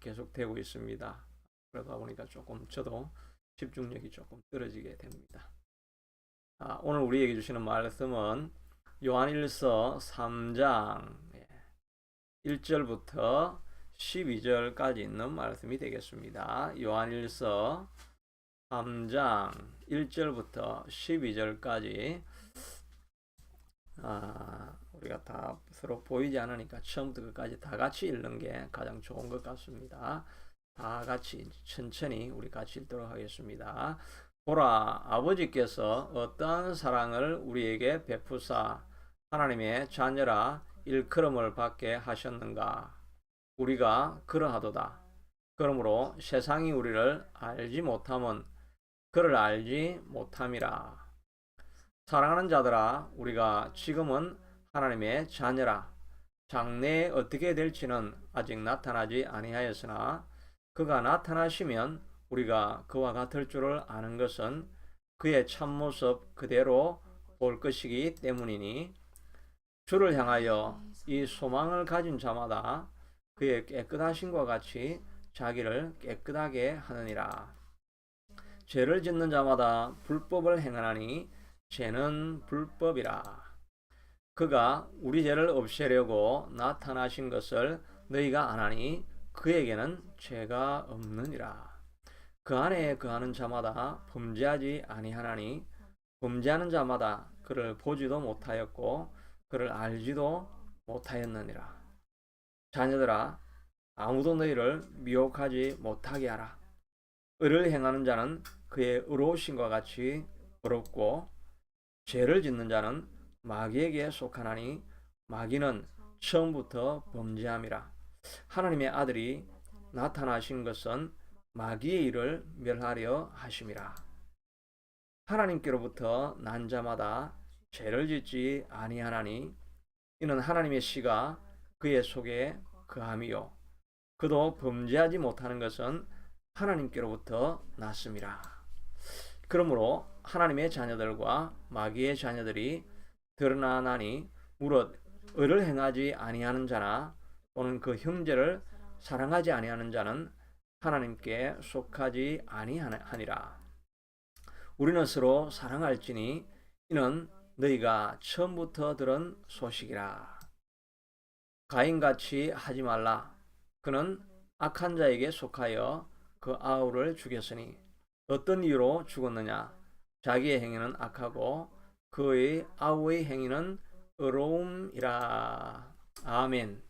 계속 되고 있습니다. 그러다 보니까 조금 저도 집중력이 조금 떨어지게 됩니다. 오늘 우리에게 주시는 말씀은 요한일서 3장 1절부터 12절까지 있는 말씀이 되겠습니다. 요한일서 3장 1절부터 12절까지 우리가 다 서로 보이지 않으니까 처음부터 끝까지 다 같이 읽는 게 가장 좋은 것 같습니다. 다 같이 천천히 우리 같이 읽도록 하겠습니다. 보라, 아버지께서 어떠한 사랑을 우리에게 베푸사 하나님의 자녀라 일컬음을 받게 하셨는가. 우리가 그러하도다. 그러므로 세상이 우리를 알지 못함은 그를 알지 못함이라. 사랑하는 자들아, 우리가 지금은 하나님의 자녀라. 장래에 어떻게 될지는 아직 나타나지 아니하였으나 그가 나타나시면 우리가 그와 같을 줄을 아는 것은 그의 참모습 그대로 볼 것이기 때문이니 주를 향하여 이 소망을 가진 자마다 그의 깨끗하심과 같이 자기를 깨끗하게 하느니라. 죄를 짓는 자마다 불법을 행하나니 죄는 불법이라. 그가 우리 죄를 없애려고 나타나신 것을 너희가 아나니 그에게는 죄가 없느니라. 그 안에 거하는 자마다 범죄하지 아니하나니 범죄하는 자마다 그를 보지도 못하였고 그를 알지도 못하였느니라. 자녀들아, 아무도 너희를 미혹하지 못하게 하라. 의를 행하는 자는 그의 의로우심과 같이 의롭고 죄를 짓는 자는 마귀에게 속하나니 마귀는 처음부터 범죄함이라. 하나님의 아들이 나타나신 것은 마귀의 일을 멸하려 하심이라. 하나님께로부터 난 자마다 죄를 짓지 아니하나니 이는 하나님의 씨가 그의 속에 거함이요 그도 범죄하지 못하는 것은 하나님께로부터 났음이라. 그러므로 하나님의 자녀들과 마귀의 자녀들이 드러나나니 무릇 의를 행하지 아니하는 자나 또는 그 형제를 사랑하지 아니하는 자는 하나님께 속하지 아니하니라. 우리는 서로 사랑할지니 이는 너희가 처음부터 들은 소식이라. 가인같이 하지 말라. 그는 악한 자에게 속하여 그 아우를 죽였으니 어떤 이유로 죽었느냐? 자기의 행위는 악하고 그의 아우의 행위는 의로움이라. 아멘.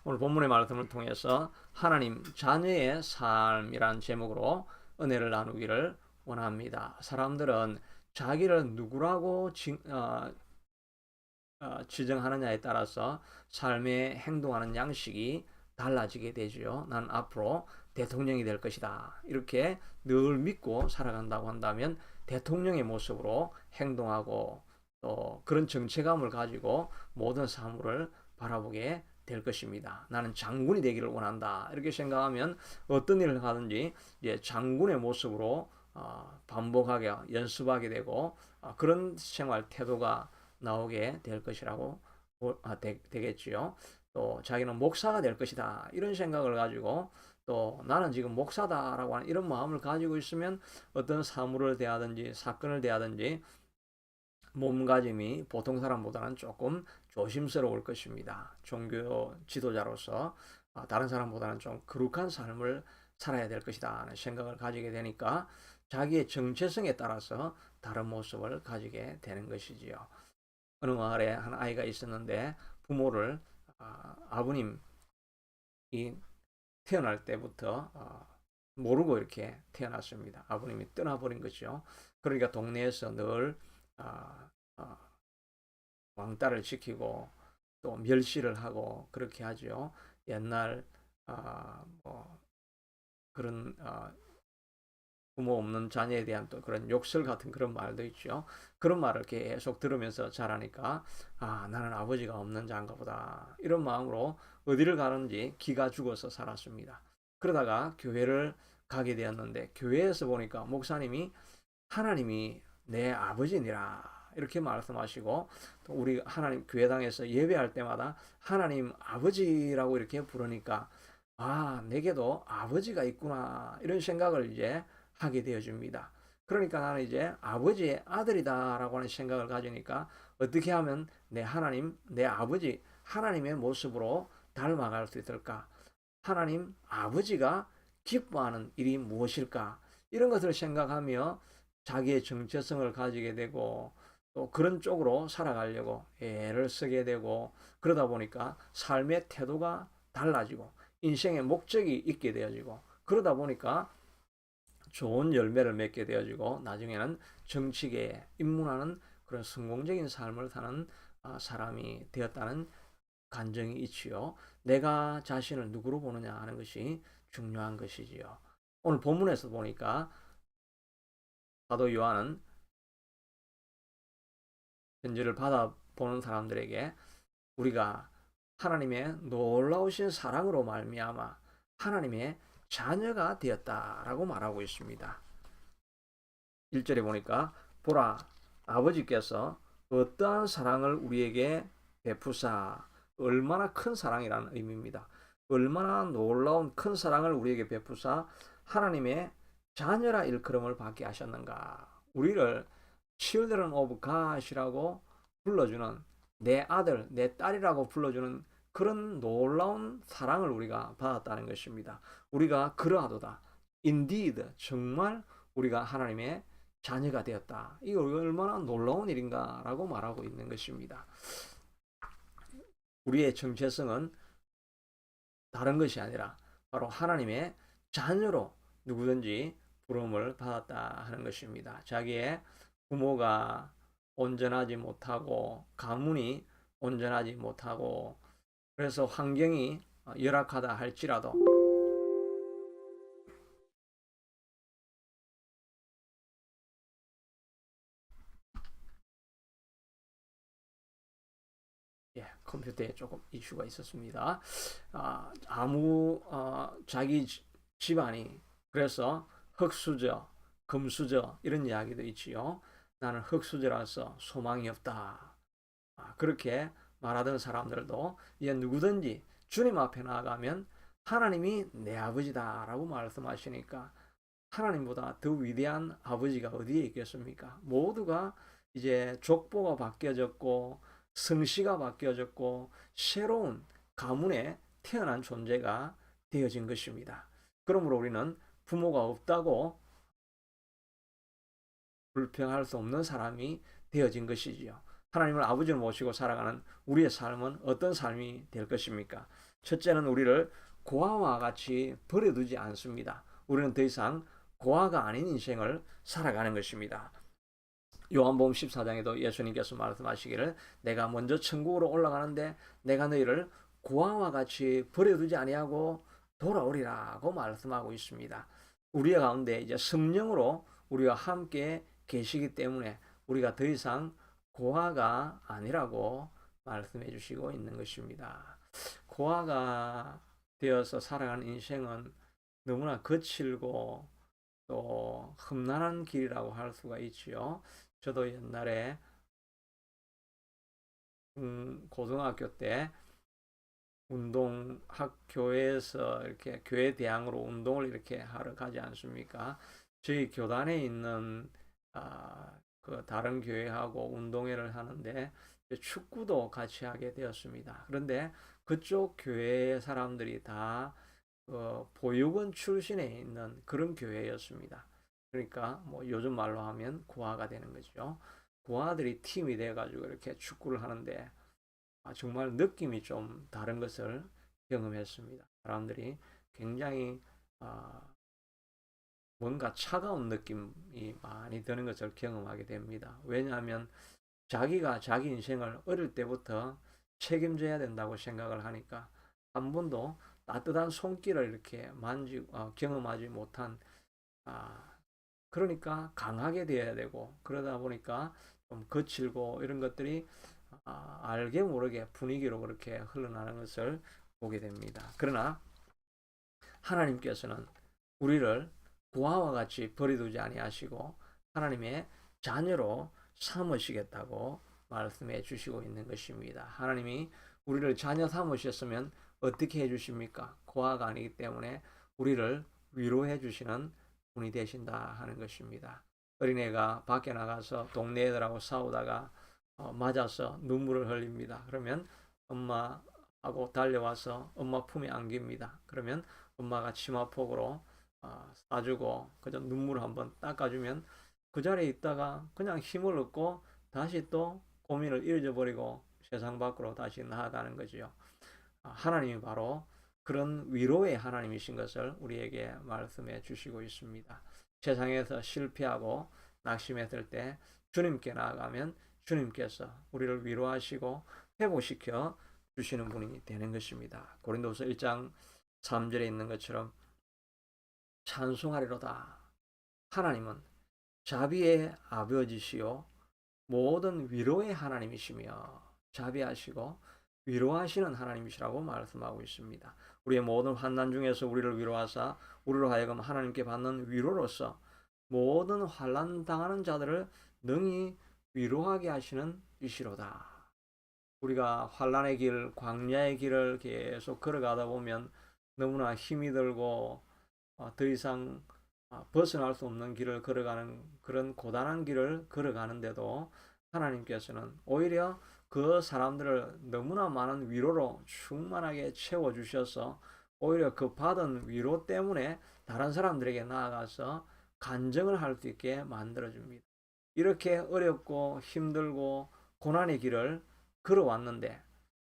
오늘 본문의 말씀을 통해서 하나님 자녀의 삶이란 제목으로 은혜를 나누기를 원합니다. 사람들은 자기를 누구라고 지정하느냐에 따라서 삶에 행동하는 양식이 달라지게 되죠. 난 앞으로 대통령이 될 것이다. 이렇게 늘 믿고 살아간다고 한다면 대통령의 모습으로 행동하고 또 그런 정체감을 가지고 모든 사물을 바라보게 될 것입니다. 나는 장군이 되기를 원한다. 이렇게 생각하면 어떤 일을 하든지 이제 장군의 모습으로 반복하게 연습하게 되고 그런 생활 태도가 나오게 될 것이라고 되겠지요. 또 자기는 목사가 될 것이다. 이런 생각을 가지고 또 나는 지금 목사다라고 하는 이런 마음을 가지고 있으면 어떤 사물을 대하든지 사건을 대하든지 몸가짐이 보통 사람보다는 조금 조심스러울 것입니다. 종교 지도자로서 다른 사람보다는 좀 거룩한 삶을 살아야 될 것이다 하는 생각을 가지게 되니까 자기의 정체성에 따라서 다른 모습을 가지게 되는 것이지요. 어느 마을에 한 아이가 있었는데 부모를 아버님이 태어날 때부터 모르고 이렇게 태어났습니다. 아버님이 떠나버린 거죠. 그러니까 동네에서 늘 왕따를 시키고 또 멸시를 하고 그렇게 하죠. 옛날 뭐 그런 부모 없는 자녀에 대한 또 그런 욕설 같은 그런 말도 있죠. 그런 말을 계속 들으면서 자라니까 나는 아버지가 없는 자인가 보다 이런 마음으로 어디를 가는지 기가 죽어서 살았습니다. 그러다가 교회를 가게 되었는데 교회에서 보니까 목사님이 하나님이 내 아버지니라 이렇게 말씀하시고 또 우리 하나님 교회당에서 예배할 때마다 하나님 아버지라고 이렇게 부르니까 아, 내게도 아버지가 있구나. 이런 생각을 이제 하게 되어집니다. 그러니까 나는 이제 아버지의 아들이다라고 하는 생각을 가지니까 어떻게 하면 내 하나님, 내 아버지, 하나님의 모습으로 닮아갈 수 있을까? 하나님 아버지가 기뻐하는 일이 무엇일까? 이런 것을 생각하며 자기의 정체성을 가지게 되고 또 그런 쪽으로 살아가려고 애를 쓰게 되고 그러다 보니까 삶의 태도가 달라지고 인생의 목적이 있게 되어지고 그러다 보니까 좋은 열매를 맺게 되어지고 나중에는 정치계에 입문하는 그런 성공적인 삶을 사는 사람이 되었다는 간증이 있지요. 내가 자신을 누구로 보느냐 하는 것이 중요한 것이지요. 오늘 본문에서 보니까 사도 요한은 편지를 받아보는 사람들에게 우리가 하나님의 놀라우신 사랑으로 말미암아 하나님의 자녀가 되었다라고 말하고 있습니다. 1절에 보니까 보라 아버지께서 어떠한 사랑을 우리에게 베푸사 얼마나 큰 사랑이라는 의미입니다. 얼마나 놀라운 큰 사랑을 우리에게 베푸사 하나님의 자녀라 일컬음을 받게 하셨는가. 우리를 Children of God이라고 불러주는 내 아들, 내 딸이라고 불러주는 그런 놀라운 사랑을 우리가 받았다는 것입니다. 우리가 그러하도다. Indeed, 정말 우리가 하나님의 자녀가 되었다. 이거 얼마나 놀라운 일인가라고 말하고 있는 것입니다. 우리의 정체성은 다른 것이 아니라 바로 하나님의 자녀로 누구든지 부름을 받았다 하는 것입니다. 자기의 부모가 온전하지 못하고 가문이 온전하지 못하고 그래서 환경이 열악하다 할지라도 컴퓨터에 조금 이슈가 있었습니다. 자기 집안이 그래서 흙수저, 금수저 이런 이야기도 있지요. 나는 흙수저라서 소망이 없다. 그렇게 말하던 사람들도 이제 누구든지 주님 앞에 나아가면 하나님이 내 아버지다라고 말씀하시니까 하나님보다 더 위대한 아버지가 어디에 있겠습니까? 모두가 이제 족보가 바뀌어졌고 성씨가 바뀌어졌고 새로운 가문에 태어난 존재가 되어진 것입니다. 그러므로 우리는 부모가 없다고 불평할 수 없는 사람이 되어진 것이지요. 하나님을 아버지를 모시고 살아가는 우리의 삶은 어떤 삶이 될 것입니까? 첫째는 우리를 고아와 같이 버려두지 않습니다. 우리는 더 이상 고아가 아닌 인생을 살아가는 것입니다. 요한복음 14장에도 예수님께서 말씀하시기를 내가 먼저 천국으로 올라가는데 내가 너희를 고아와 같이 버려두지 아니하고 돌아오리라고 말씀하고 있습니다. 우리 가운데 이제 성령으로 우리와 함께 계시기 때문에 우리가 더 이상 고아가 아니라고 말씀해 주시고 있는 것입니다. 고아가 되어서 살아가는 인생은 너무나 거칠고 또 험난한 길이라고 할 수가 있지요. 저도 옛날에 고등학교 때 운동학교에서 이렇게 교회 대항으로 운동을 이렇게 하러 가지 않습니까? 저희 교단에 있는 그 다른 교회하고 운동회를 하는데 축구도 같이 하게 되었습니다. 그런데 그쪽 교회 사람들이 다 보육원 출신에 있는 그런 교회였습니다. 그러니까 뭐 요즘 말로 하면 고아가 되는 거죠. 고아들이 팀이 돼가지고 이렇게 축구를 하는데 정말 느낌이 좀 다른 것을 경험했습니다. 사람들이 굉장히 뭔가 차가운 느낌이 많이 드는 것을 경험하게 됩니다. 왜냐하면 자기가 자기 인생을 어릴 때부터 책임져야 된다고 생각을 하니까 한 번도 따뜻한 손길을 이렇게 경험하지 못한 그러니까 강하게 되어야 되고 그러다 보니까 좀 거칠고 이런 것들이 알게 모르게 분위기로 그렇게 흘러나가는 것을 보게 됩니다. 그러나 하나님께서는 우리를 고아와 같이 버려두지 아니하시고 하나님의 자녀로 삼으시겠다고 말씀해 주시고 있는 것입니다. 하나님이 우리를 자녀 삼으셨으면 어떻게 해주십니까? 고아가 아니기 때문에 우리를 위로해 주시는 분이 되신다 하는 것입니다. 어린애가 밖에 나가서 동네 애들하고 싸우다가 맞아서 눈물을 흘립니다. 그러면 엄마하고 달려와서 엄마 품에 안깁니다. 그러면 엄마가 치마폭으로 싸주고 그저 눈물을 한번 닦아주면 그 자리에 있다가 그냥 힘을 얻고 다시 또 고민을 잊어버리고 세상 밖으로 다시 나아가는 거지요. 하나님이 바로 그런 위로의 하나님이신 것을 우리에게 말씀해 주시고 있습니다. 세상에서 실패하고 낙심했을 때 주님께 나아가면 주님께서 우리를 위로하시고 회복시켜 주시는 분이 되는 것입니다. 고린도서 1장 3절에 있는 것처럼 찬송하리로다. 하나님은 자비의 아버지시요 모든 위로의 하나님이시며 자비하시고 위로하시는 하나님이시라고 말씀하고 있습니다. 우리의 모든 환난 중에서 우리를 위로하사 우리로 하여금 하나님께 받는 위로로서 모든 환난 당하는 자들을 능히 위로하게 하시는 이시로다. 우리가 환난의 길, 광야의 길을 계속 걸어가다 보면 너무나 힘이 들고 더 이상 벗어날 수 없는 길을 걸어가는 그런 고단한 길을 걸어가는데도 하나님께서는 오히려 그 사람들을 너무나 많은 위로로 충만하게 채워주셔서 오히려 그 받은 위로 때문에 다른 사람들에게 나아가서 간증을 할 수 있게 만들어줍니다. 이렇게 어렵고 힘들고 고난의 길을 걸어왔는데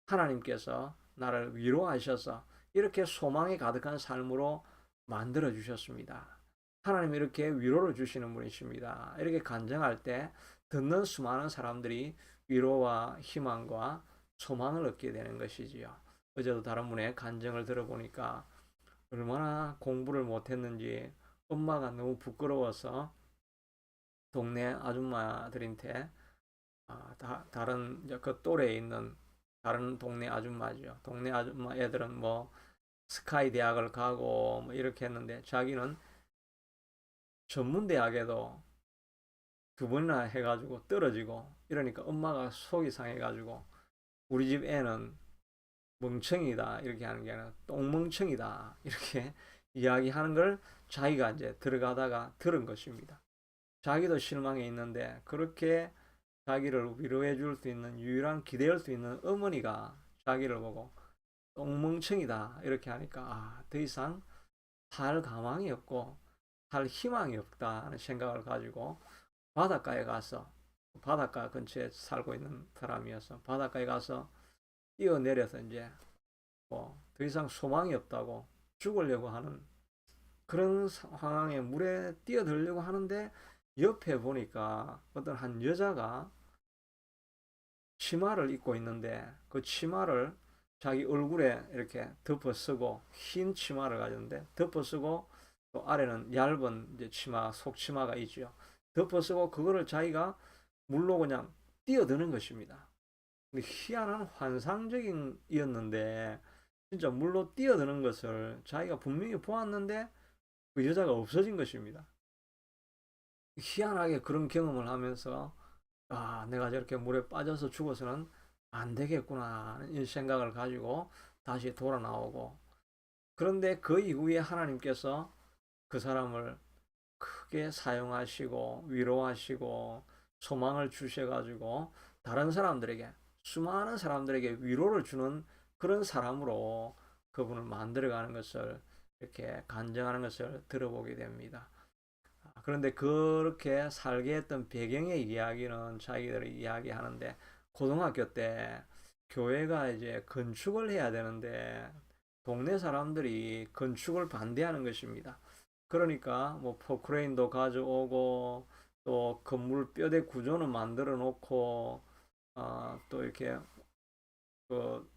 하나님께서 나를 위로하셔서 이렇게 소망이 가득한 삶으로 만들어 주셨습니다. 하나님 이렇게 위로를 주시는 분이십니다. 이렇게 간증할 때 듣는 수많은 사람들이 위로와 희망과 소망을 얻게 되는 것이지요. 어제도 다른 분의 간증을 들어보니까 얼마나 공부를 못했는지 엄마가 너무 부끄러워서 동네 아줌마들한테 다른 그 또래에 있는 다른 동네 아줌마죠. 동네 아줌마 애들은 뭐 스카이 대학을 가고 뭐 이렇게 했는데 자기는 전문 대학에도 두 번이나 해가지고 떨어지고 이러니까 엄마가 속이 상해가지고 우리 집 애는 멍청이다 이렇게 하는 게 아니라 똥멍청이다 이렇게 이야기하는 걸 자기가 이제 들어가다가 들은 것입니다. 자기도 실망해 있는데 그렇게 자기를 위로해 줄 수 있는 유일한 기대할 수 있는 어머니가 자기를 보고 똥멍청이다 이렇게 하니까 더 이상 살 가망이 없고 살 희망이 없다는 생각을 가지고 바닷가에 가서 바닷가 근처에 살고 있는 사람이어서 바닷가에 가서 뛰어내려서 이제 뭐 더 이상 소망이 없다고 죽으려고 하는 그런 상황에 물에 뛰어들려고 하는데 옆에 보니까 어떤 한 여자가 치마를 입고 있는데 그 치마를 자기 얼굴에 이렇게 덮어 쓰고 흰 치마를 가졌는데 덮어 쓰고 또 아래는 얇은 이제 치마 속치마가 있죠. 덮어 쓰고 그거를 자기가 물로 그냥 뛰어드는 것입니다. 희한한 환상적인 이었는데 진짜 물로 뛰어드는 것을 자기가 분명히 보았는데 그 여자가 없어진 것입니다. 희한하게 그런 경험을 하면서 내가 저렇게 물에 빠져서 죽어서는 안 되겠구나 이 생각을 가지고 다시 돌아 나오고 그런데 그 이후에 하나님께서 그 사람을 크게 사용하시고 위로하시고 소망을 주셔가지고 다른 사람들에게 수많은 사람들에게 위로를 주는 그런 사람으로 그분을 만들어가는 것을 이렇게 간증하는 것을 들어보게 됩니다. 그런데 그렇게 살게 했던 배경의 이야기는 자기들이 이야기하는데 고등학교 때 교회가 이제 건축을 해야 되는데 동네 사람들이 건축을 반대하는 것입니다. 그러니까 뭐 포크레인도 가져오고 또 건물 뼈대 구조는 만들어 놓고 또 이렇게 그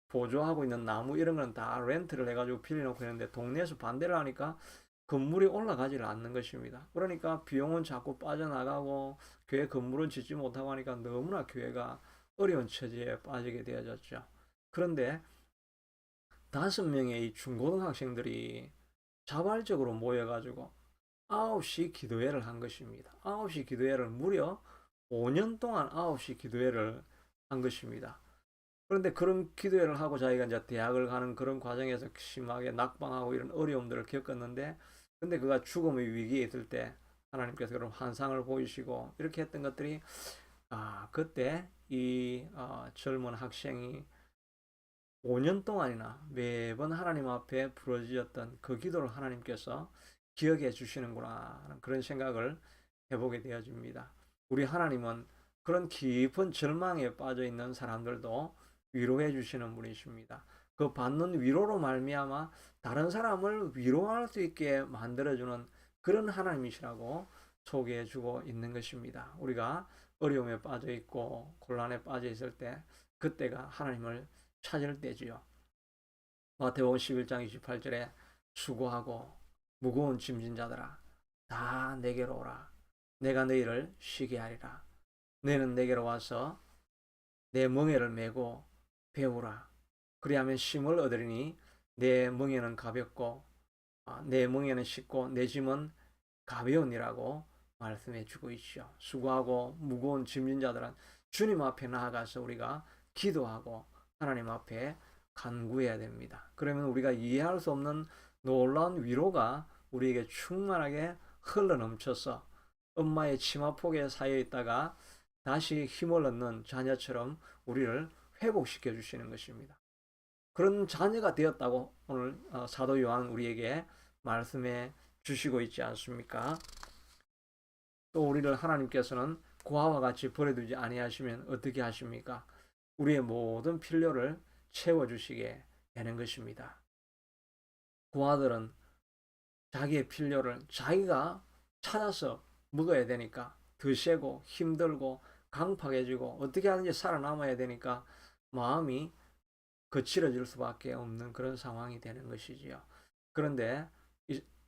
보조하고 있는 나무 이런 건 다 렌트를 해가지고 빌려놓고 있는데 동네에서 반대를 하니까 건물이 올라가지를 않는 것입니다. 그러니까 비용은 자꾸 빠져나가고 교회 건물은 짓지 못하고 하니까 너무나 교회가 어려운 처지에 빠지게 되어졌죠. 그런데 5명의 이 중고등학생들이 자발적으로 모여가지고 9시 기도회를 한 것입니다. 9시 기도회를 무려 5년 동안 9시 기도회를 한 것입니다. 그런데 그런 기도회를 하고 자기가 이제 대학을 가는 그런 과정에서 심하게 낙방하고 이런 어려움들을 겪었는데, 근데 그가 죽음의 위기에 있을 때 하나님께서 그런 환상을 보이시고 이렇게 했던 것들이, 그때 이 젊은 학생이 5년 동안이나 매번 하나님 앞에 부르짖었던 그 기도를 하나님께서 기억해 주시는구나 하는 그런 생각을 해보게 되어집니다. 우리 하나님은 그런 깊은 절망에 빠져 있는 사람들도 위로해 주시는 분이십니다. 그 받는 위로로 말미암아 다른 사람을 위로할 수 있게 만들어주는 그런 하나님이시라고 소개해 주고 있는 것입니다. 우리가 어려움에 빠져 있고 곤란에 빠져 있을 때, 그때가 하나님을 찾을 때지요. 마태복음 11장 28절에 수고하고 무거운 짐진 자들아 다 내게로 오라. 내가 너희를 쉬게 하리라. 너희는 내게로 와서 내 멍에를 메고 배우라. 그리하면 쉼을 얻으리니 내 멍에는 가볍고 내 멍에는 쉽고 내 짐은 가벼우니라고 말씀해 주고 있죠. 수고하고 무거운 짐진 자들은 주님 앞에 나아가서 우리가 기도하고 하나님 앞에 간구해야 됩니다. 그러면 우리가 이해할 수 없는 놀라운 위로가 우리에게 충만하게 흘러넘쳐서 엄마의 치마폭에 쌓여 있다가 다시 힘을 얻는 자녀처럼 우리를 회복시켜 주시는 것입니다. 그런 자녀가 되었다고 오늘 사도 요한 우리에게 말씀해 주시고 있지 않습니까? 또 우리를 하나님께서는 고아와 같이 버려두지 아니하시면 어떻게 하십니까? 우리의 모든 필요를 채워주시게 되는 것입니다. 고아들은 자기의 필요를 자기가 찾아서 먹어야 되니까 더 세고 힘들고 강팍해지고 어떻게 하든지 살아남아야 되니까 마음이 거칠어질 수밖에 없는 그런 상황이 되는 것이지요. 그런데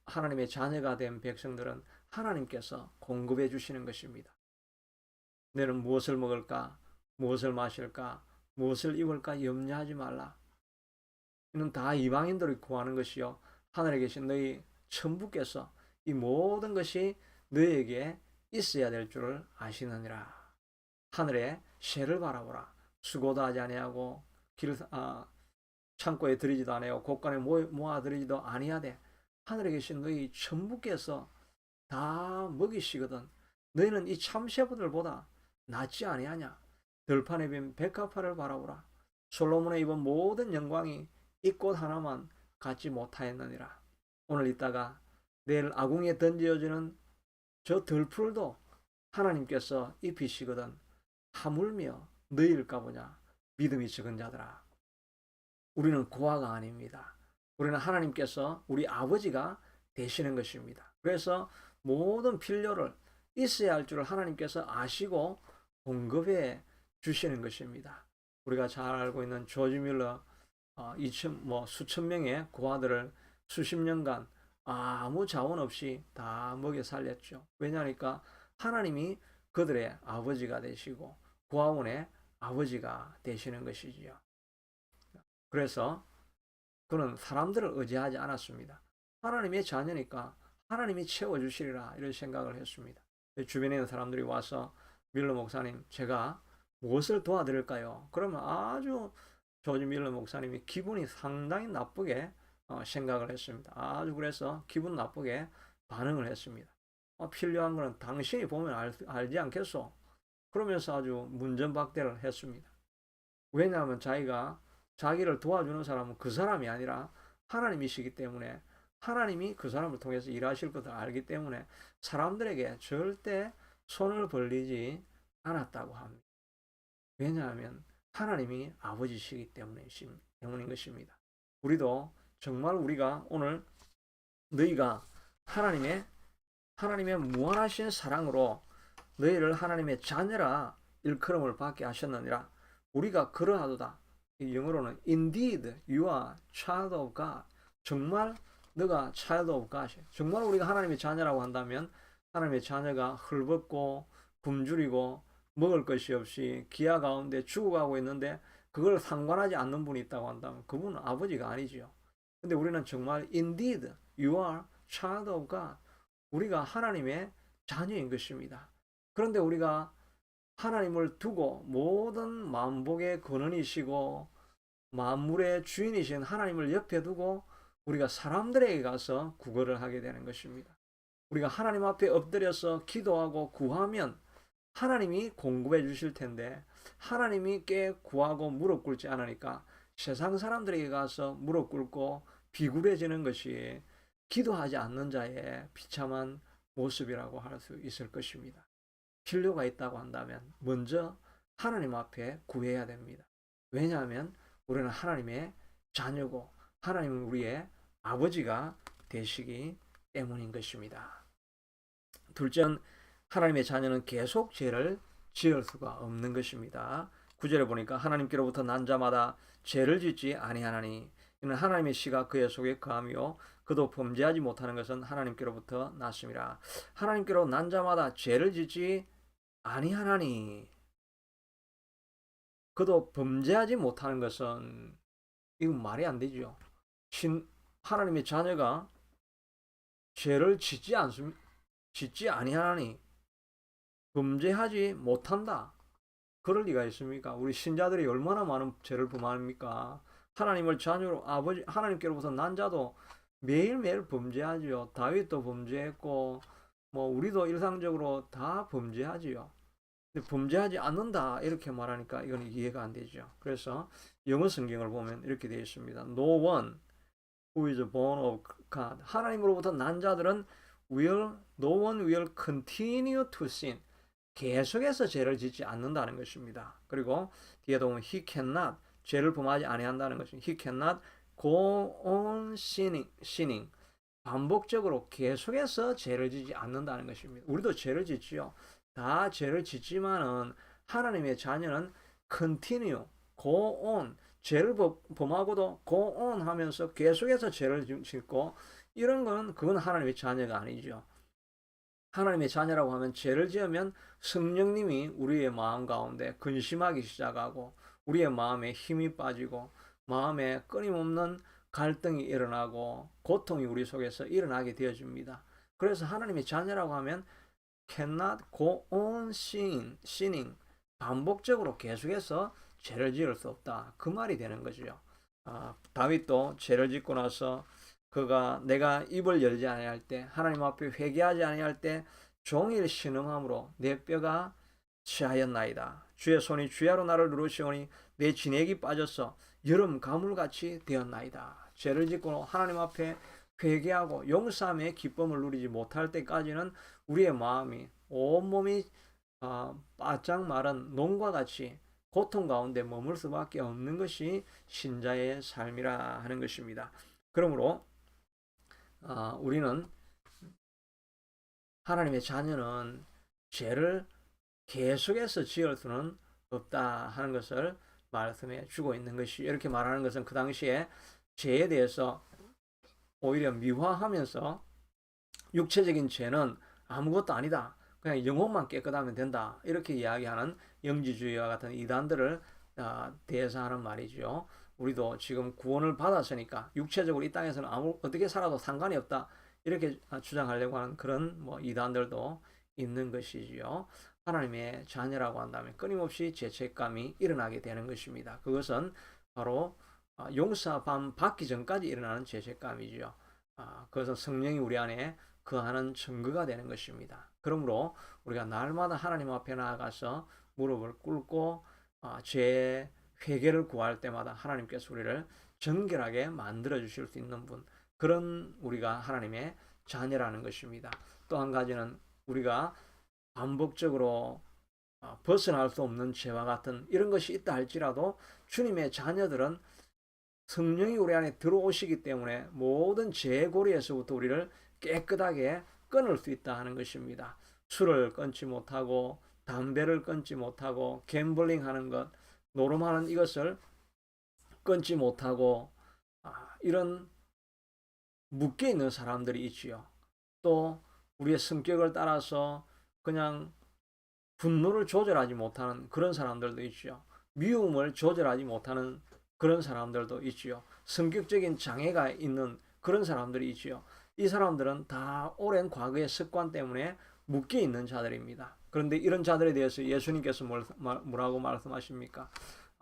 하나님의 자녀가 된 백성들은 하나님께서 공급해 주시는 것입니다. 너는 무엇을 먹을까? 무엇을 마실까? 무엇을 입을까? 염려하지 말라. 이는 다 이방인들이 구하는 것이요. 하늘에 계신 너희 천부께서 이 모든 것이 너희에게 있어야 될 줄을 아시느니라. 하늘에 새를 바라보라. 수고도 하지 아니하고 창고에 들이지도 아니하고 곳간에 모아 들이지도 아니하되 하늘에 계신 너희 천부께서 다 먹이시거든. 너희는 이 참새들보다 낫지 아니하냐? 들판에 빈 백합화를 바라보라. 솔로몬의 입은 모든 영광이 이 꽃 하나만 갖지 못하였느니라. 오늘 있다가 내일 아궁이에 던져지는 저 들풀도 하나님께서 입히시거든. 하물며 너희일까 보냐? 믿음이 적은 자들아. 우리는 고아가 아닙니다. 우리는 하나님께서 우리 아버지가 되시는 것입니다. 그래서 모든 필요를 있어야 할 줄을 하나님께서 아시고 공급해 주시는 것입니다. 우리가 잘 알고 있는 조지 밀러 수천 명의 고아들을 수십 년간 아무 자원 없이 다 먹여 살렸죠. 왜냐하니까 하나님이 그들의 아버지가 되시고 고아원의 아버지가 되시는 것이지요. 그래서 그는 사람들을 의지하지 않았습니다. 하나님의 자녀니까 하나님이 채워주시리라 이런 생각을 했습니다. 주변에 있는 사람들이 와서 밀러 목사님 제가 무엇을 도와드릴까요? 그러면 아주 조지 밀러 목사님이 기분이 상당히 나쁘게 생각을 했습니다. 아주 그래서 기분 나쁘게 반응을 했습니다. 필요한 것은 당신이 보면 알지 않겠소? 그러면서 아주 문전박대를 했습니다. 왜냐하면 자기를 도와주는 사람은 그 사람이 아니라 하나님이시기 때문에 하나님이 그 사람을 통해서 일하실 것을 알기 때문에 사람들에게 절대 손을 벌리지 않았다고 합니다. 왜냐하면 하나님이 아버지시기 때문인 것입니다. 우리도 정말 우리가 오늘 너희가 하나님의 무한하신 사랑으로 너희를 하나님의 자녀라 일컬음을 받게 하셨느니라. 우리가 그러하도다. 영어로는 indeed you are child of God. 정말 너가 child of God. 정말 우리가 하나님의 자녀라고 한다면 하나님의 자녀가 헐벗고 굶주리고 먹을 것이 없이 기아 가운데 죽어가고 있는데 그걸 상관하지 않는 분이 있다고 한다면 그분은 아버지가 아니지요. 근데 우리는 정말 indeed you are child of God. 우리가 하나님의 자녀인 것입니다. 그런데 우리가 하나님을 두고 모든 만복의 근원이시고 만물의 주인이신 하나님을 옆에 두고 우리가 사람들에게 가서 구걸을 하게 되는 것입니다. 우리가 하나님 앞에 엎드려서 기도하고 구하면 하나님이 공급해 주실 텐데 하나님이 꽤 구하고 무릎 꿇지 않으니까 세상 사람들에게 가서 무릎 꿇고 비굴해지는 것이 기도하지 않는 자의 비참한 모습이라고 할 수 있을 것입니다. 필요가 있다고 한다면 먼저 하나님 앞에 구해야 됩니다. 왜냐하면 우리는 하나님의 자녀고 하나님은 우리의 아버지가 되시기 때문인 것입니다. 둘째는 하나님의 자녀는 계속 죄를 지을 수가 없는 것입니다. 9절에 보니까 하나님께로부터 난 자마다 죄를 짓지 아니하나니 이는 하나님의 씨가 그의 속에 거하며 그도 범죄하지 못하는 것은 하나님께로부터 났음이라. 하나님께로 난 자마다 죄를 짓지 아니하나니 그도 범죄하지 못하는 것은 이건 말이 안 되죠. 하나님의 자녀가 죄를 짓지 아니하나니 범죄하지 못한다. 그럴 리가 있습니까? 우리 신자들이 얼마나 많은 죄를 범합니까? 하나님을 자녀로 하나님께로부터 난 자도 매일매일 범죄하지요. 다윗도 범죄했고 우리도 일상적으로 다 범죄하지요. 근데 범죄하지 않는다 이렇게 말하니까 이건 이해가 안 되죠. 그래서 영어 성경을 보면 이렇게 되어 있습니다. No one who is born of God. 하나님으로부터 난 자들은 no one will continue to sin. 계속해서 죄를 짓지 않는다는 것입니다. 그리고 뒤에도 보면 he cannot 죄를 범하지 아니한다는 것입니다. he cannot go on sinning. 반복적으로 계속해서 죄를 짓지 않는다는 것입니다. 우리도 죄를 짓지요. 다 죄를 짓지만은 하나님의 자녀는 continue, go on, 죄를 범하고도 go on 하면서 계속해서 죄를 짓고 이런 거는 그건 하나님의 자녀가 아니죠. 하나님의 자녀라고 하면 죄를 지으면 성령님이 우리의 마음 가운데 근심하기 시작하고 우리의 마음에 힘이 빠지고 마음에 끊임없는 갈등이 일어나고 고통이 우리 속에서 일어나게 되어집니다. 그래서 하나님의 자녀라고 하면 cannot go on sinning 반복적으로 계속해서 죄를 지을 수 없다. 그 말이 되는 거죠. 다윗도 죄를 짓고 나서 그가 내가 입을 열지 아니할 때 하나님 앞에 회개하지 아니할 때 종일 신음함으로 내 뼈가 취하였나이다. 주의 손이 주야로 나를 누르시오니 내 진액이 빠져서 여름 가물같이 되었나이다. 죄를 짓고 하나님 앞에 회개하고 용서함의 기쁨을 누리지 못할 때까지는 우리의 마음이 온몸이 바짝 마른 농과 같이 고통 가운데 머물 수밖에 없는 것이 신자의 삶이라 하는 것입니다. 그러므로 우리는 하나님의 자녀는 죄를 계속해서 지을 수는 없다 하는 것을 말씀해 주고 있는 것이 이렇게 말하는 것은 그 당시에 죄에 대해서 오히려 미화하면서 육체적인 죄는 아무것도 아니다. 그냥 영혼만 깨끗하면 된다. 이렇게 이야기하는 영지주의와 같은 이단들을 대해서 하는 말이죠. 우리도 지금 구원을 받았으니까 육체적으로 이 땅에서는 어떻게 살아도 상관이 없다. 이렇게 주장하려고 하는 그런 이단들도 있는 것이지요. 하나님의 자녀라고 한다면 끊임없이 죄책감이 일어나게 되는 것입니다. 그것은 바로 용서받기 전까지 일어나는 죄책감이지요. 그것은 성령이 우리 안에 거하는 증거가 되는 것입니다. 그러므로 우리가 날마다 하나님 앞에 나아가서 무릎을 꿇고 죄의 회개를 구할 때마다 하나님께서 우리를 정결하게 만들어 주실 수 있는 분, 그런 우리가 하나님의 자녀라는 것입니다. 또 한 가지는 우리가 반복적으로 벗어날 수 없는 죄와 같은 이런 것이 있다 할지라도 주님의 자녀들은 성령이 우리 안에 들어오시기 때문에 모든 죄의 고리에서부터 우리를 깨끗하게 끊을 수 있다 하는 것입니다. 술을 끊지 못하고 담배를 끊지 못하고 갬블링하는 것, 노름하는 이것을 끊지 못하고 이런 묶여 있는 사람들이 있지요. 또 우리의 성격을 따라서 그냥 분노를 조절하지 못하는 그런 사람들도 있지요. 미움을 조절하지 못하는 그런 사람들도 있지요. 성격적인 장애가 있는 그런 사람들이 있지요. 이 사람들은 다 오랜 과거의 습관 때문에 묶여 있는 자들입니다. 그런데 이런 자들에 대해서 예수님께서 뭐라고 말씀하십니까?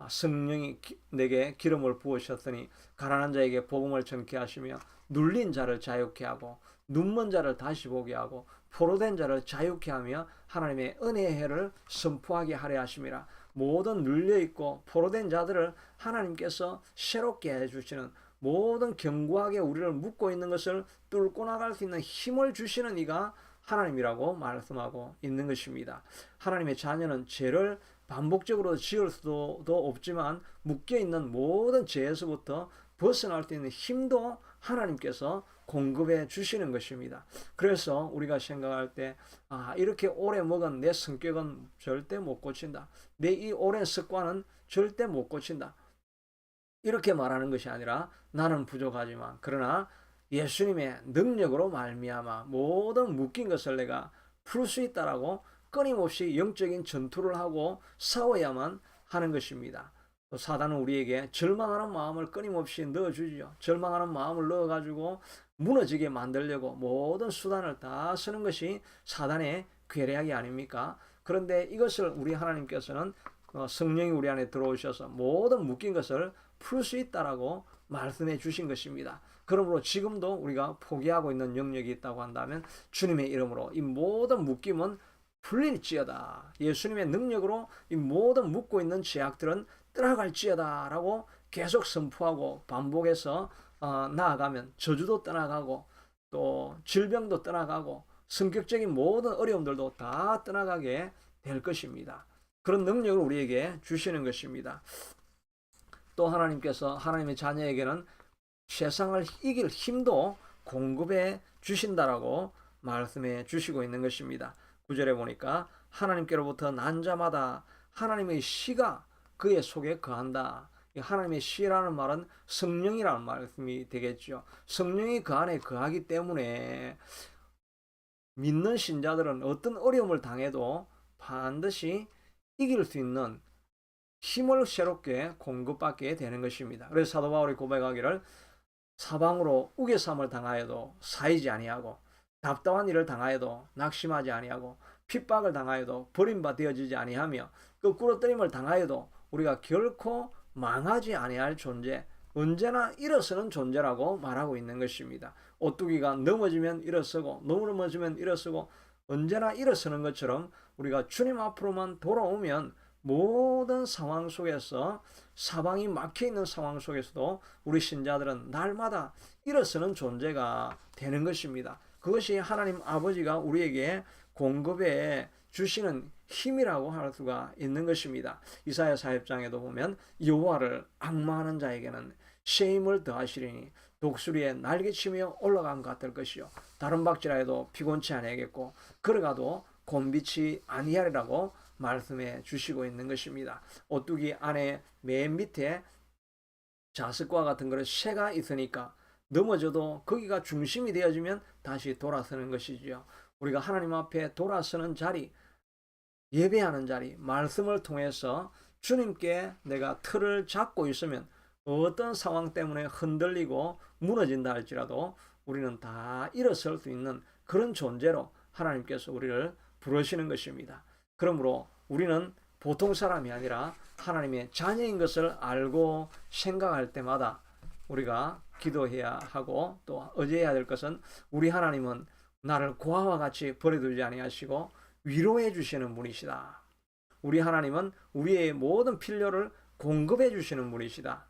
성령이 내게 기름을 부으셨더니 가난한 자에게 복음을 전케 하시며 눌린 자를 자유케 하고 눈먼 자를 다시 보게 하고 포로된 자를 자유케 하며 하나님의 은혜의 해를 선포하게 하려 하심이라. 모든 눌려있고 포로된 자들을 하나님께서 새롭게 해주시는, 모든 견고하게 우리를 묶고 있는 것을 뚫고 나갈 수 있는 힘을 주시는 이가 하나님이라고 말씀하고 있는 것입니다. 하나님의 자녀는 죄를 반복적으로 지을 수도 없지만 묶여있는 모든 죄에서부터 벗어날 수 있는 힘도 하나님께서 공급해 주시는 것입니다. 그래서 우리가 생각할 때 이렇게 오래 먹은 내 성격은 절대 못 고친다. 내 이 오랜 습관은 절대 못 고친다. 이렇게 말하는 것이 아니라 나는 부족하지만 그러나 예수님의 능력으로 말미암아 모든 묶인 것을 내가 풀 수 있다라고 끊임없이 영적인 전투를 하고 싸워야만 하는 것입니다. 또 사단은 우리에게 절망하는 마음을 끊임없이 넣어주죠. 절망하는 마음을 넣어가지고 무너지게 만들려고 모든 수단을 다 쓰는 것이 사단의 괴력이 아닙니까? 그런데 이것을 우리 하나님께서는 성령이 우리 안에 들어오셔서 모든 묶인 것을 풀 수 있다라고 말씀해 주신 것입니다. 그러므로 지금도 우리가 포기하고 있는 영역이 있다고 한다면 주님의 이름으로 이 모든 묶임은 풀릴지어다. 예수님의 능력으로 이 모든 묶고 있는 죄악들은 떠나갈지어다 라고 계속 선포하고 반복해서 나아가면 저주도 떠나가고 또 질병도 떠나가고 성격적인 모든 어려움들도 다 떠나가게 될 것입니다. 그런 능력을 우리에게 주시는 것입니다. 또 하나님께서 하나님의 자녀에게는 세상을 이길 힘도 공급해 주신다라고 말씀해 주시고 있는 것입니다. 9절에 보니까 하나님께로부터 난 자마다 하나님의 씨가 그의 속에 거한다. 하나님의 씨라는 말은 성령이라는 말씀이 되겠죠. 성령이 그 안에 거하기 때문에 믿는 신자들은 어떤 어려움을 당해도 반드시 이길 수 있는 힘을 새롭게 공급받게 되는 것입니다. 그래서 사도 바울이 고백하기를 사방으로 우겨쌈을 당하여도 사이지 아니하고 답답한 일을 당하여도 낙심하지 아니하고 핍박을 당하여도 버림받아지지 아니하며 거꾸로 뜨림을 당하여도 우리가 결코 망하지 아니할 존재, 언제나 일어서는 존재라고 말하고 있는 것입니다. 오뚜기가 넘어지면 일어서고 넘어지면 일어서고 언제나 일어서는 것처럼 우리가 주님 앞으로만 돌아오면 모든 상황 속에서 사방이 막혀있는 상황 속에서도 우리 신자들은 날마다 일어서는 존재가 되는 것입니다. 그것이 하나님 아버지가 우리에게 공급해 주시는 힘이라고 할 수가 있는 것입니다. 이사야 40장에도 보면 여호와를 앙망하는 자에게는 새 힘을 더하시리니 독수리에 날개치며 올라간 것 같을 것이요 다른 박질하여도 피곤치 아니하겠고 걸어가도 곤비치 아니하리라고 말씀해 주시고 있는 것입니다. 오뚜기 안에 맨 밑에 자석과 같은 그런 새가 있으니까 넘어져도 거기가 중심이 되어지면 다시 돌아서는 것이지요. 우리가 하나님 앞에 돌아서는 자리, 예배하는 자리, 말씀을 통해서 주님께 내가 틀을 잡고 있으면 어떤 상황 때문에 흔들리고 무너진다 할지라도 우리는 다 일어설 수 있는 그런 존재로 하나님께서 우리를 부르시는 것입니다. 그러므로 우리는 보통 사람이 아니라 하나님의 자녀인 것을 알고 생각할 때마다 우리가 기도해야 하고 또 의지해야 될 것은 우리 하나님은 나를 고아와 같이 버려두지 아니하시고 위로해 주시는 분이시다. 우리 하나님은 우리의 모든 필요를 공급해 주시는 분이시다.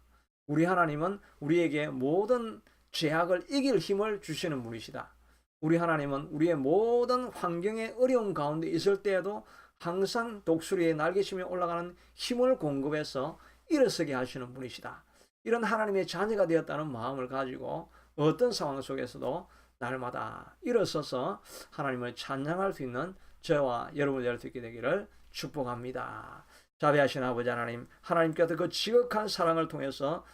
우리 하나님은 우리에게 모든 죄악을 이길 힘을 주시는 분이시다. 우리 하나님은 우리의 모든 환경의 어려움 가운데 있을 때에도 항상 독수리의 날개치며 올라가는 힘을 공급해서 일어서게 하시는 분이시다. 이런 하나님의 자녀가 되었다는 마음을 가지고 어떤 상황 속에서도 날마다 일어서서 하나님을 찬양할 수 있는 저와 여러분이 될 수 있게 되기를 축복합니다. 자비하신 아버지 하나님, 하나님께서 그 지극한 사랑을 통해서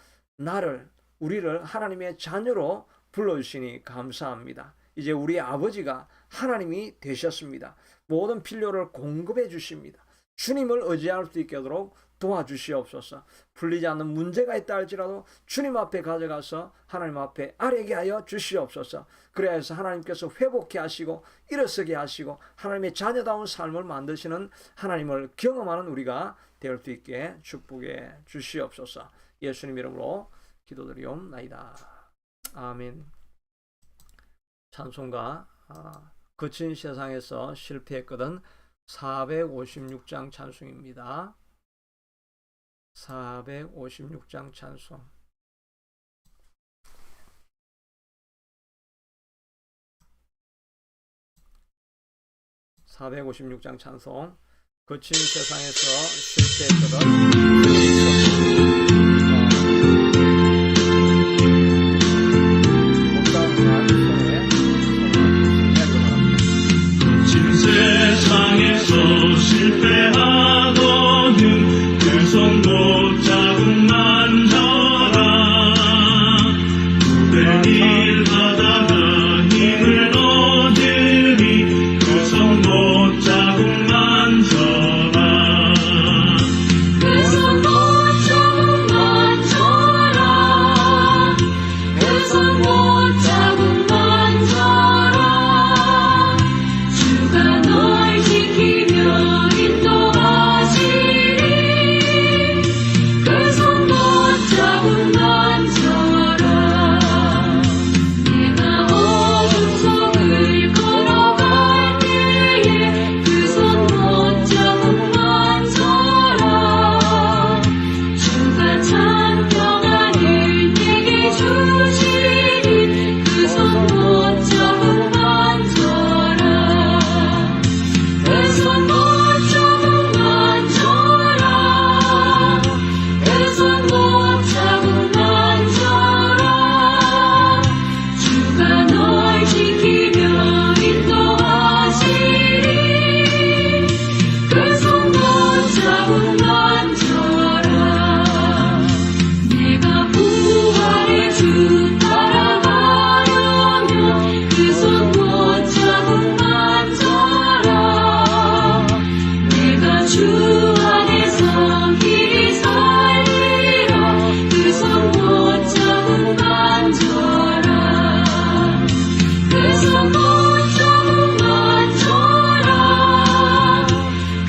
우리를 하나님의 자녀로 불러주시니 감사합니다. 이제 우리 아버지가 하나님이 되셨습니다. 모든 필요를 공급해 주십니다. 주님을 의지할 수 있게 하도록 도와주시옵소서. 풀리지 않는 문제가 있다 할지라도 주님 앞에 가져가서 하나님 앞에 아뢰게 하여 주시옵소서. 그래야 해서 하나님께서 회복케 하시고 일어서게 하시고 하나님의 자녀다운 삶을 만드시는 하나님을 경험하는 우리가 될 수 있게 축복해 주시옵소서. 예수님 이름으로 기도드리옵나이다. 아멘. 찬송가 거친 세상에서 실패했거든 456장 찬송입니다. 456장 찬송. (456장) 찬송. 거친 세상에서 실패했거든 세상에서 실패하거든 그 손 붙잡고 만져라. 무대 일 하다가 힘을 얻으니 그 손 붙잡고 만져라. 그 손 붙잡고 만져라. 그 손 붙잡고 만져라. 주가 널 지키며 인도하시리. 그 손 붙잡고 만져라. 내가 어둠 속을 걸어갈 때에 그 손 붙잡고 만져라. 주가 찬송하는 내게 주시리. 그 손 붙잡고 만져라. 그 손 붙잡고 만져라. 그 손 붙잡고 만져라. 주가 널 지키며 인도하시리. 그 손 붙잡고 만져라. 내가 부활의 주 따라가려면 그 손 붙잡고 만져라. 내가 주 안에서 길이 살리라. 그 손 붙잡고 만져라. 그 손 붙잡고 만져라.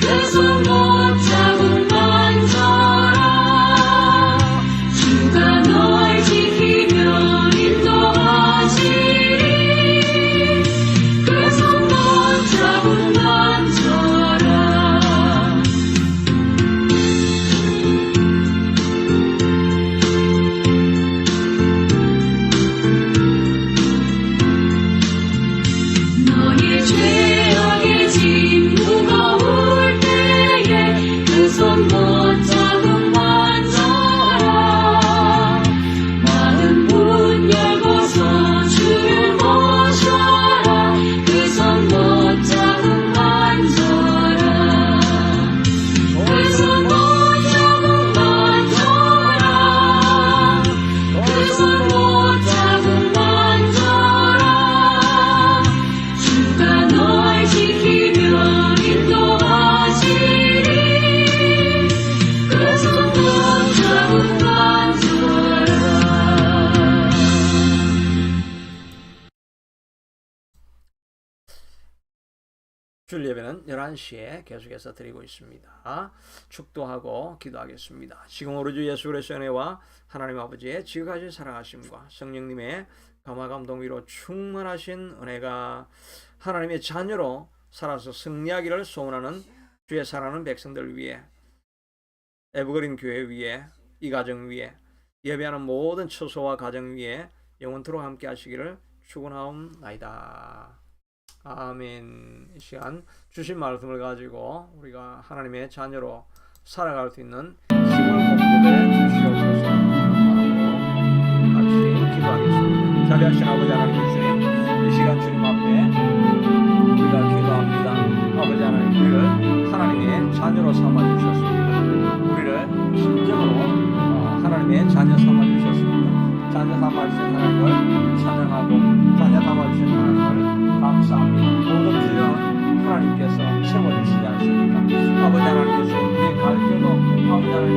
그 손 붙잡고 만져라. 주가 널 지키며 인도하시리. 그 손 붙잡고 만져라. 너의 죄악의 짐 무거울 때에 그 손 붙잡고 만져라. 많은 문 열고서 주를 모셔라. 그 손 붙잡고 만져라. 그 손 붙잡고 만져라. 그 손 붙잡고 만져라. 주가 널 지키며 인도하시리. 그 손 붙잡고 만져라. 주일 예배는 11시에 계속해서 드리고 있습니다. 축도하고 기도하겠습니다. 지금 우리 주 예수 그리스도의 은혜와 하나님 아버지의 지극하신 사랑하심과 성령님의 감화 감동 위로 충만하신 은혜가 하나님의 자녀로 살아서 승리하기를 소원하는 주의 사랑하는 백성들 위에, 에버그린 교회 위에, 이 가정 위에, 예배하는 모든 처소와 가정 위에 영원토록 함께 하시기를 축원하옵나이다. 아멘. 이 시간 주신 말씀을 가지고 우리가 하나님의 자녀로 살아갈 수 있는 힘을 공급해 주시옵소서 하고 같이 기도하겠습니다. 자비하신 아버지 하나님 주님, 이 시간 주님 앞에 우리가 기도합니다. 아버지 하나님, 우리를 하나님의 자녀로 삼아주셨습니다. 우리를 진정으로 하나님의 자녀 삼아주셨습니다. 자녀 삼아주신 하나님을 찬양하고 자녀 삼아주신 하나님을 감사합니다. 모든 주여 하나님께서 채워주시지 않습니까? 아버지 하나님께서 우리의 갈 길도 아버지 하나님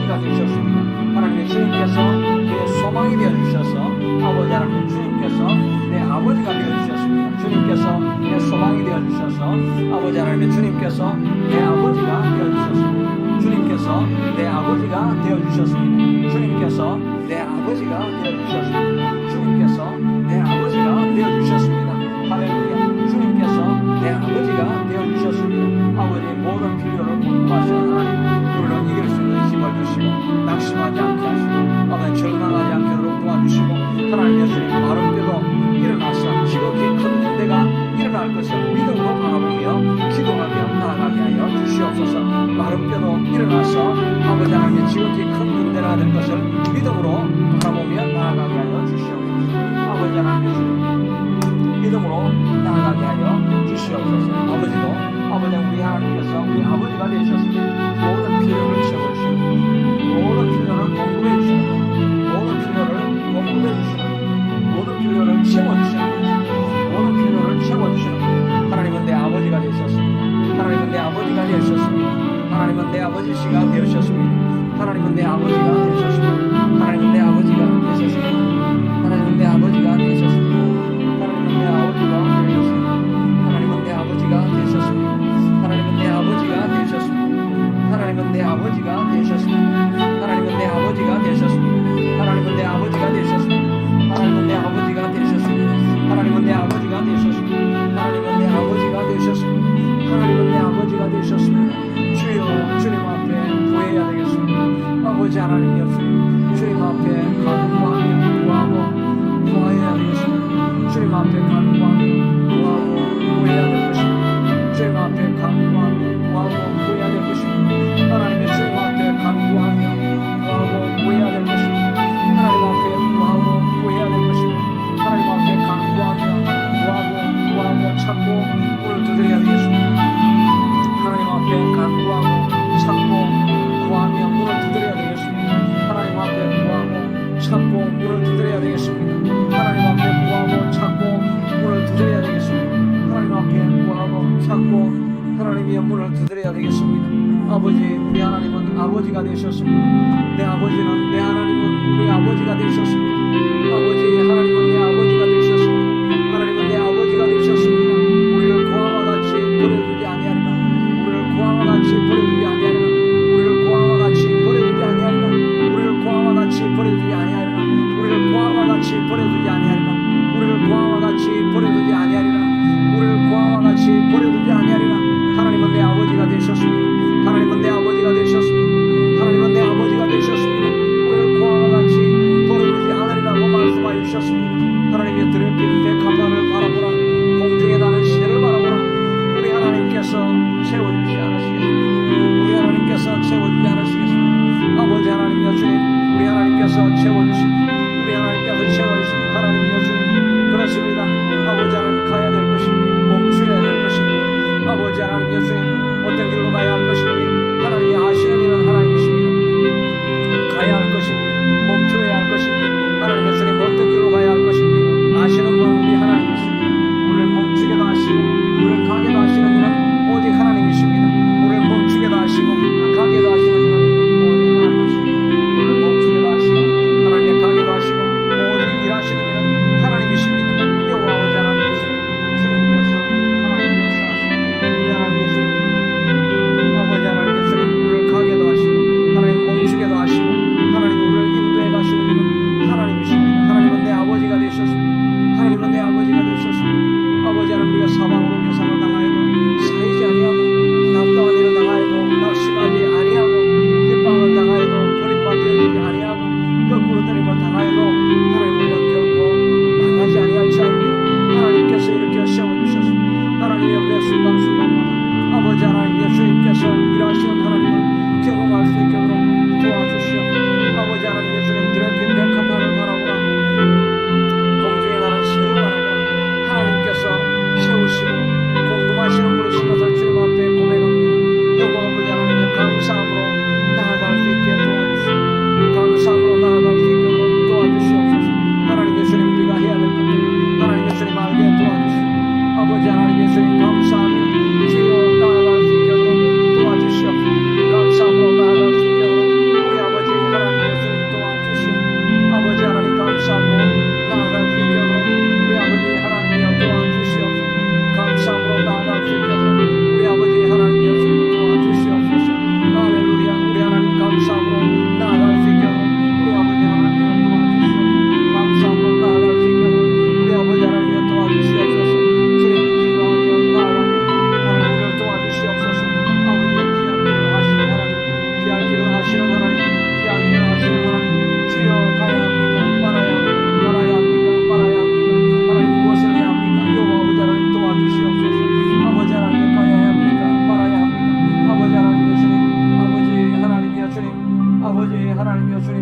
아버지가 되셨습니다. 하나님의 주님께서 내 소망이 되어주셔서 아버지 하나님 주님께서 내 아버지가 되어주셨습니다. 주님께서 내 소망이 되어주셔서 아버지 하나님의 주님께서 내 아버지가 되어주셨습니다. 주님께서 내 아버지가 되어주셨습니다. 주님께서 내 아버지가 되어주셨습니다. 주님께서 내 아버지가 되어주셨습니다. 할렐루야. 주님께서 내 아버지가 되어주셨습니다. 아버지의 모든 필요를 공급하시는 하나님, 우리를 이길 수 있는 힘을 주시고 낙심하지 않게 하시고 아버지 절망하지 않도록 도와주시고 하나님의 주님 마른 뼈도 일어나서 지극히 큰 군대가 일어날 것을 믿음으로 바라보며 기도하며 나아가게 하여 주시옵소서. 마른 뼈도 일어나서 아버지 하나님의 지극히 큰 군대가 될 것을 믿음으로 바라보며 나아가게 하여 주시옵소서. 아버지 하나님의 주님 믿음으로 나아가게 하여 주시옵소서. 아버지도 아버지 우리 하나님께서 우리 아버지가 되셨습니다. 모든 필요를 채워주시고 모든 필요를 공급해 주시는 모든 필요를 공급해 주시는 모든 필요를 채워주시는 모든 필요를 채워주시는 하나님은 내 아버지가 되셨습니다. 하나님은 내 아버지가 되셨습니다. 하나님은 내 아버지시가 되셨습니다. 하나님은 내 아버지가 되셨습니다. 하나님은 내 아버지가 되셨습니다. 하나님은 내 아버지가 되셨습니다. 하나님은 내 아버지가 되셨습니다. 하나님은 내 아버지가 되셨습니다. 하나님은 내 아버지가 되셨습니다. 하나님은 내 아버지가 되셨습니다. 하나님은 내 아버지가 되셨습니다. 하나님은 내 아버지가 되셨습니다. 하나님은 내 아버지가 되셨습니다. 하나님은 내 아버지가 되셨습니다. 하나님은 내 아버지가 되셨습니다. 하나님은 내 아버지가 되셨습니다. 주여 주님 앞에 구해야 되겠습니다. 아버지 하나님이여 주님 앞에 간구하며 구하고 구해야 되겠습니다. 주님 앞에 간구하며 구하고 구해야 될 것입니다. 주님 앞에 간구하며 구하고 구해야 될 것입니다. 하나님의 주님 앞에 간구하며 구하고 구해야 될 것입니다. 하나님 앞에 구하고 구해야 될 것입니다. 하나님 앞에 간구하며 구하고 찾고 문을 두드려야 되겠습니다. 하나님 앞에 간구하고 찾고 구하며 문을 두드려야 되겠습니다. 하나님 앞에 구하고 찾고 문을 두드려야 되겠습니다. 하나님 앞에 구하고 찾고 문을 두드려야 되겠습니다. 하나님 앞에 구하고 찾고 하나님의 문을 두드려야 되겠습니다. 아버지 우리 하나님은 아버지가 되셨습니다. 내 아버지는 내 하나님은 우리 아버지가 되셨습니다. 아버지 하나님은 내 아버지가 되셨습니다. 하나님은 내 아버지가 되셨습니다. 우리를 고아와 같이 버려두지 아니하리라. 우리를 고아와 같이 버려두지 아니하리라. 우리를 고아와 같이 버려두지 아니하리라. 우리를 고아와 같이 버려두지 아니하리라. 우리를 고아와 같이 버려두지 아니하리라. 우리를 고아와 같이 버려두지 아니하리라. 우리를 고아와 같이 버려두지 아니하리라. 하나님은 내 아버지가 되셨습니다. 하나님은 내 아버지가 되셨습니다. 하나님은 내 아버지가 되셨습니다. 우리를 고아와 같이 버려두지 않으리라.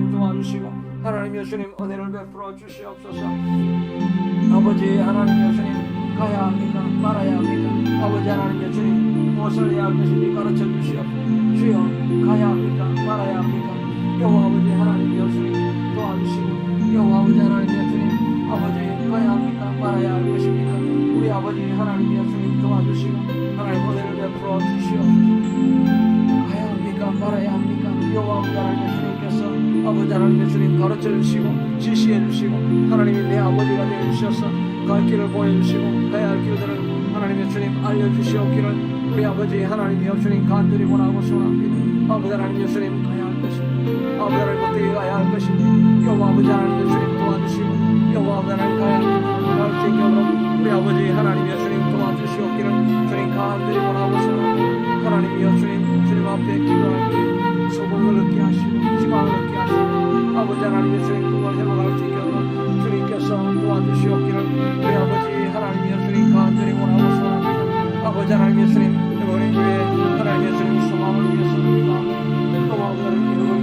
주님 도와주시고 하나님 예수님 은혜를 베풀어 주시옵소서. 아버지 하나님 예수님 가야 합니까 말아야 합니까? 아버지 하나님 예수님 무엇을 해야 할 것인지 가르쳐 주시옵소서. 주여 가야 합니까 말아야 합니까? 여호와 아버지 하나님 예수님 도와주시고 여호와 아버지 하나님 예수님 아버지 가야 합니까 말아야 할 것입니까? 우리 아버지 하나님 예수님 도와주시고 하나님 은혜를 베풀어 주시옵소서. 가야 합니까 말아야 합니까? 여호와 아버지 하나님 예수님께서 아버지 하나님 예수님 가르쳐 주시고 지시해 주시고 하나님이 내 아버지가 되어 주셔서 갈 길을 보여주시고 가야 할 길들을 하나님 예수님 알려주시옵기를 우리 아버지 하나님 예수님 간절히 원하고 소원합니다. 아버지 하나님 예수님 가야 할 것입니다. 아버지 하나님 어떻게 가야 할 것입니다. 여호와 아버지 하나님 예수님 도와주시고 여호와 아버지 하나님 가야 할 길으로 우리 아버지 하나님 예수님 도와주시옵기를 주님 간절히 원하고 소원합니다. 하나님 예수님 주님 앞에 기도할 때 소망을 얻게 하시고 희망을 얻게 하시고 아버지 하나님 예수님 그걸 해먹을 수 있도록 주님께서 도와주시옵기를 우리 아버지 하나님 예수님 간절히 원하고 소원합니다. 아버지 하나님 예수님 우리 교회 하나님 예수님 소망을 위해서입니다. 또 아버지 하나님